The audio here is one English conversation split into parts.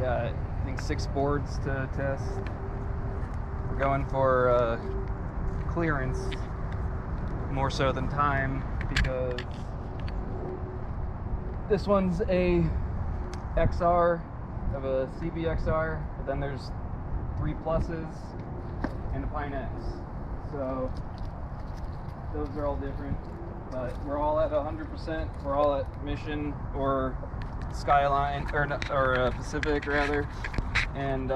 got, I think, 6 boards to test. We're going for clearance more so than time, because this one's a XR of a CBXR, but then there's 3 pluses and a Pine X. So those are all different, but we're all at 100%. We're all at Mission or Skyline, or Pacific rather, and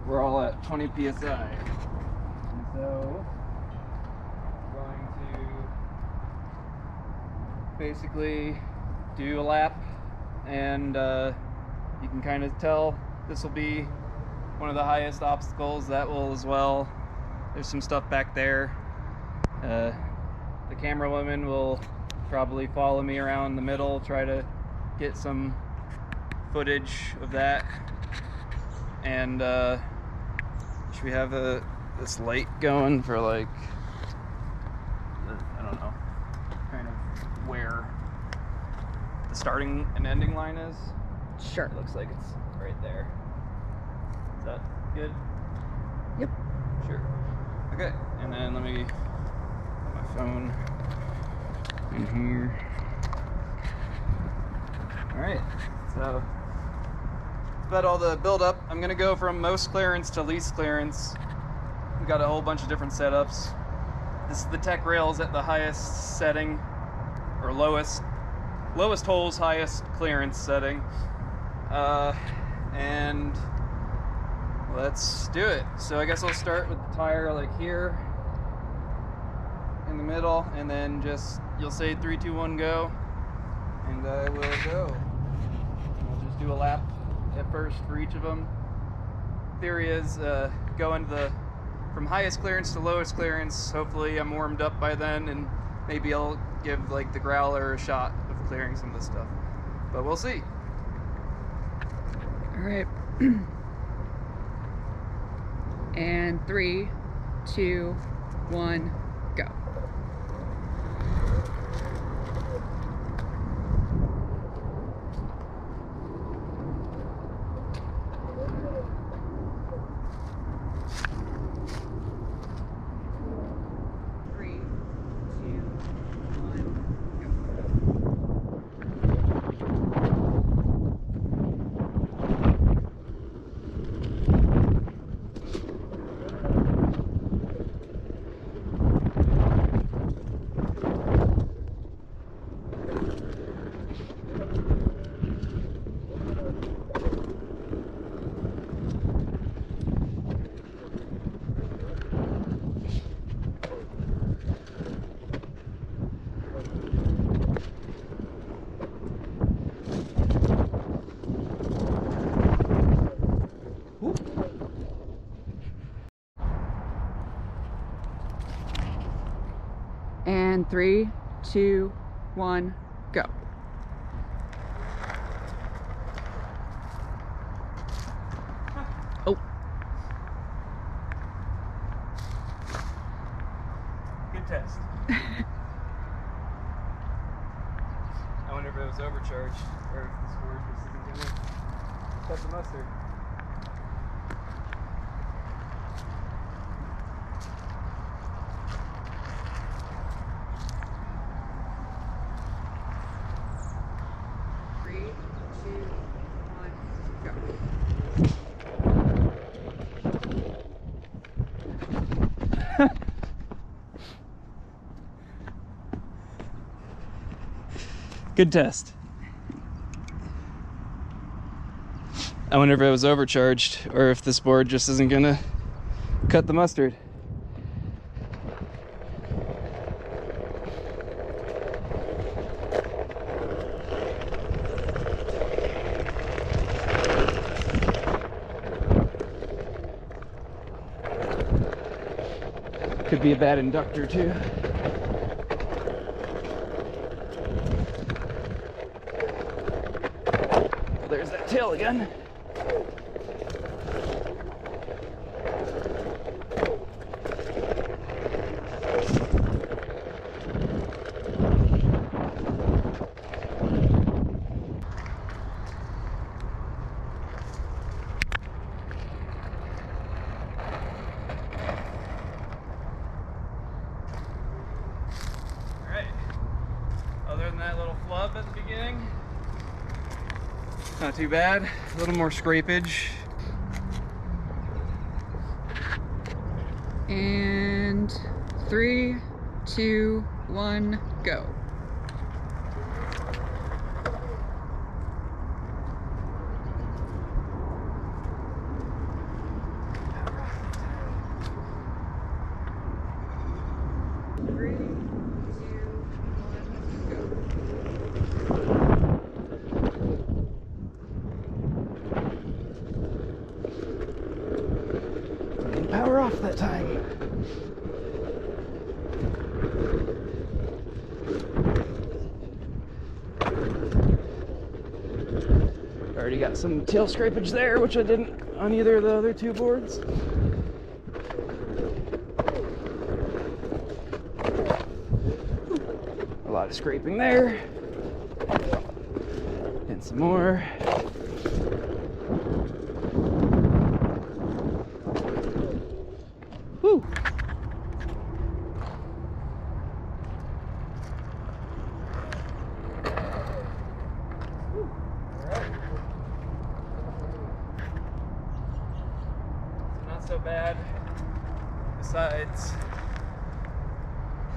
we're all at 20 psi. And so we're going to basically do a lap, and you can kind of tell this will be one of the highest obstacles. That will as well. There's some stuff back there. The camera woman will probably follow me around the middle, try to get some footage of that. And should we have this light going for, like, I don't know, kind of where the starting and ending line is? Sure. It looks like it's right there. Is that good? Yep. Sure. Okay, and then let me put my phone in here. Alright, so that's about all the build up. I'm gonna go from most clearance to least clearance. We got a whole bunch of different setups. This is the tech rails at the highest setting, or lowest holes, highest clearance setting. And let's do it. So I guess I'll start with the tire, like, here in the middle, and then just, you'll say 3, 2, 1, go, and I will go. We'll just do a lap at first for each of them. Theory is go into from highest clearance to lowest clearance. Hopefully I'm warmed up by then, and maybe I'll give, like, the growler a shot of clearing some of this stuff, but we'll see. All right. And 3, 2, 1, go. And 3, 2, 1, go. Oh. Good test. I wonder if it was overcharged, or if this board just isn't gonna cut the mustard. Good test. I wonder if it was overcharged, or if this board just isn't gonna cut the mustard. Could be a bad inductor too. There's that tail again. Other than that little flub at the beginning, not too bad. A little more scrapage. And 3, 2, 1, go. Power off that time. Already got some tail scrapage there, which I didn't on either of the other two boards. A lot of scraping there. And some more. Whew. Not so bad. Besides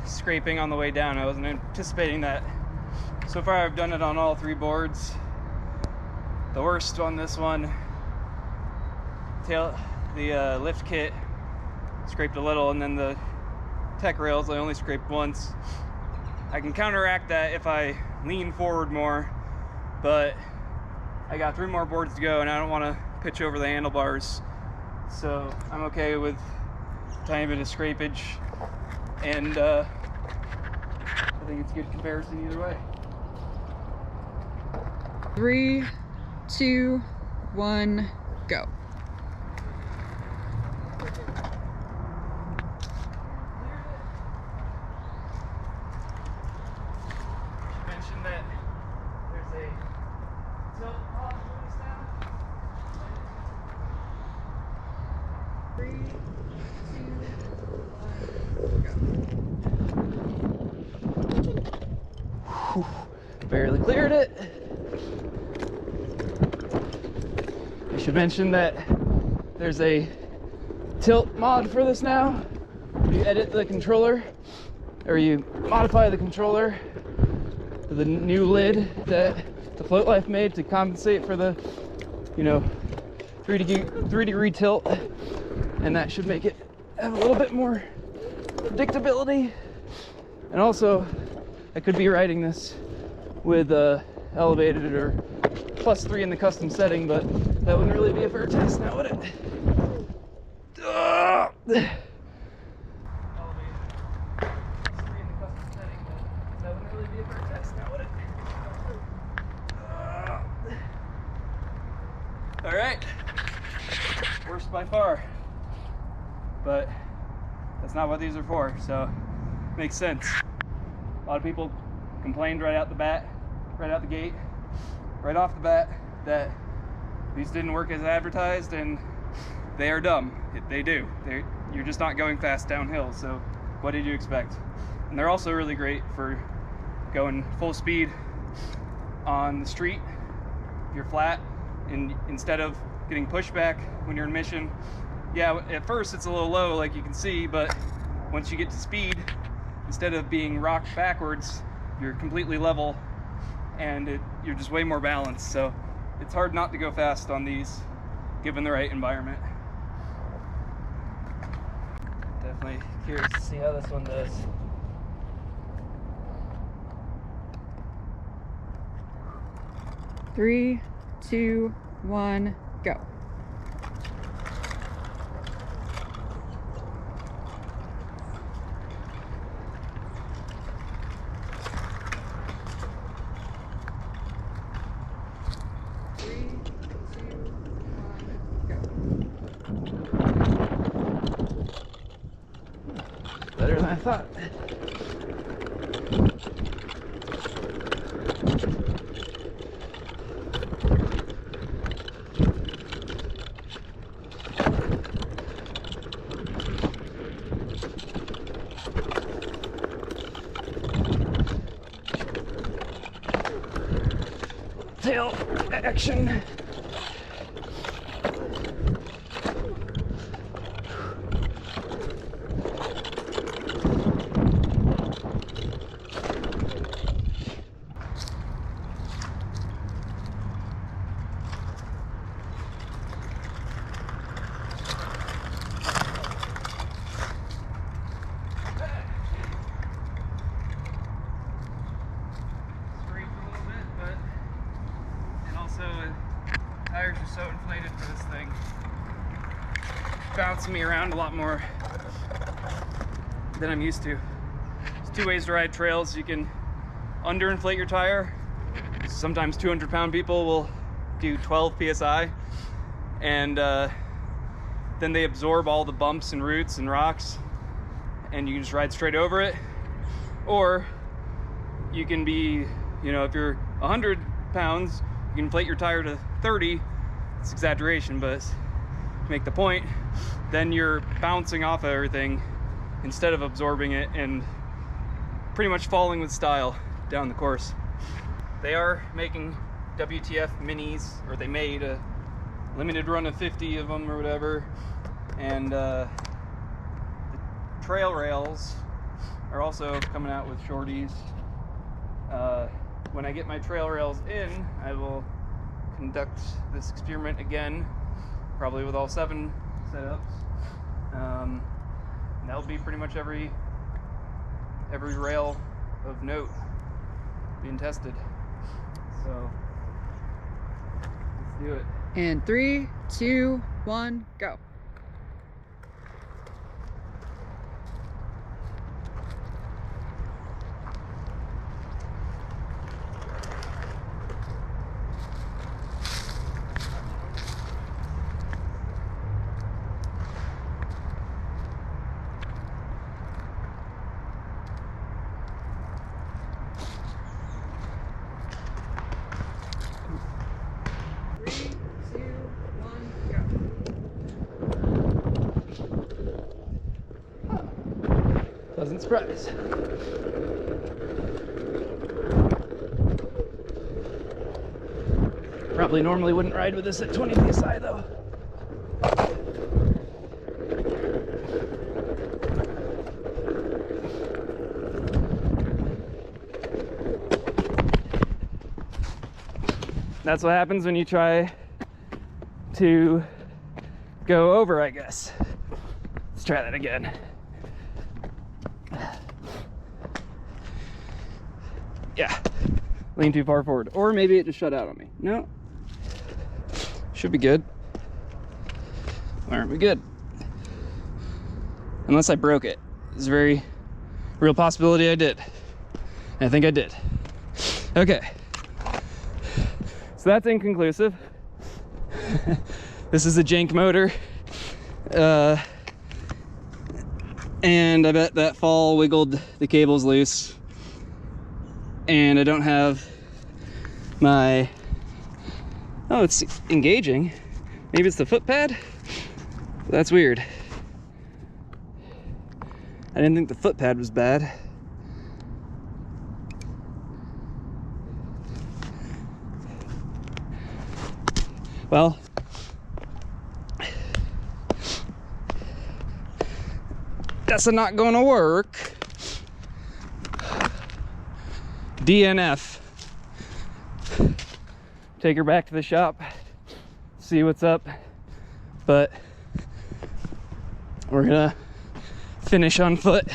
scraping on the way down, I wasn't anticipating that. So far I've done it on all three boards. The worst on this one, the lift kit scraped a little, and then the tech rails I only scraped once. I can counteract that if I lean forward more, but I got 3 more boards to go and I don't want to pitch over the handlebars, so I'm okay with a tiny bit of scrapage, and I think it's a good comparison either way. 3, 2, 1, go. Mentioned that there's a tilt off release now. 3, 2, 1, go. Barely cleared it. I should mention that there's a tilt mod for this now. You edit the controller, or you modify the controller to the new lid that the Float Life made to compensate for the, 3-degree tilt, and that should make it have a little bit more predictability. And also, I could be riding this with elevated or +3 in the custom setting, but that wouldn't really be a fair test now, would it? Elevated +3 in the custom setting, but that wouldn't really be a fair test now, would it? All right, worst by far, but that's not what these are for, so makes sense. A lot of people complained right out the gate, right off the bat, that these didn't work as advertised, and they are dumb. They do. You're just not going fast downhill, so what did you expect? And they're also really great for going full speed on the street if you're flat, and instead of getting pushback when you're in mission. Yeah, at first it's a little low, like you can see, but once you get to speed, instead of being rocked backwards, you're completely level, and you're just way more balanced. So it's hard not to go fast on these, given the right environment. Definitely curious to see how this one does. Three, 2, 1, go. Better than I thought. tail action. Tires are so inflated for this thing. Bouncing me around a lot more than I'm used to. There's two ways to ride trails. You can underinflate your tire. Sometimes 200-pound people will do 12 psi, and then they absorb all the bumps and roots and rocks, and you can just ride straight over it. Or you can be, you know, if you're 100 pounds, you can inflate your tire to 30. It's exaggeration, but to make the point, then you're bouncing off of everything instead of absorbing it and pretty much falling with style down the course. They are making WTF minis, or they made a limited run of 50 of them or whatever, and the trail rails are also coming out with shorties. When I get my trail rails in, I will conduct this experiment again, probably with all 7 setups. That'll be pretty much every rail of note being tested. So let's do it. And 3, 2, 1, go. Pleasant surprise. Probably normally wouldn't ride with this at 20 psi though. That's what happens when you try to go over, I guess. Let's try that again. Yeah, lean too far forward. Or maybe it just shut out on me. No, should be good. Why aren't we good? Unless I broke it. It's a very real possibility I did. I think I did. Okay, so that's inconclusive. This is a jank motor. And I bet that fall wiggled the cables loose. And I don't have my, oh, it's engaging. Maybe it's the foot pad? That's weird. I didn't think the foot pad was bad. Well, that's not gonna work. DNF. Take her back to the shop, see what's up, but we're gonna finish on foot,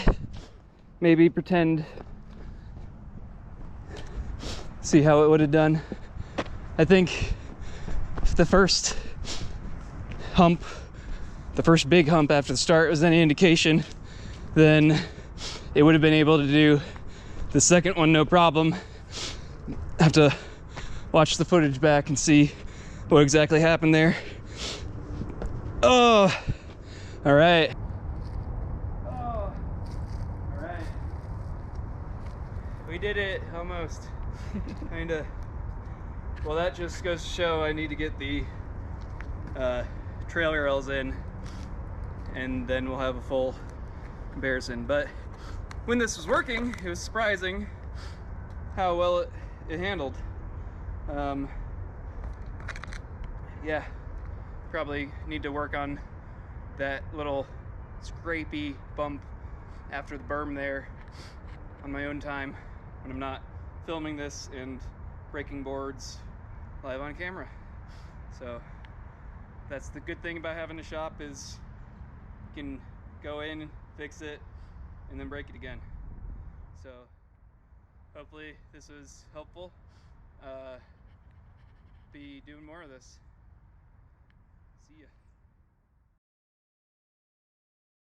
maybe pretend, see how it would have done. I think if the first hump, the first big hump after the start was any indication, then it would have been able to do the second one no problem. I have to watch the footage back and see what exactly happened there. Oh, all right. Oh, all right. We did it, almost. Kinda. Well, that just goes to show I need to get the trail rails in, and then we'll have a full comparison. But when this was working, it was surprising how well it handled. yeah, probably need to work on that little scrapey bump after the berm there on my own time when I'm not filming this and breaking boards live on camera. So that's the good thing about having a shop, is you can go in, fix it, and then break it again. So hopefully this was helpful. Be doing more of this. See ya.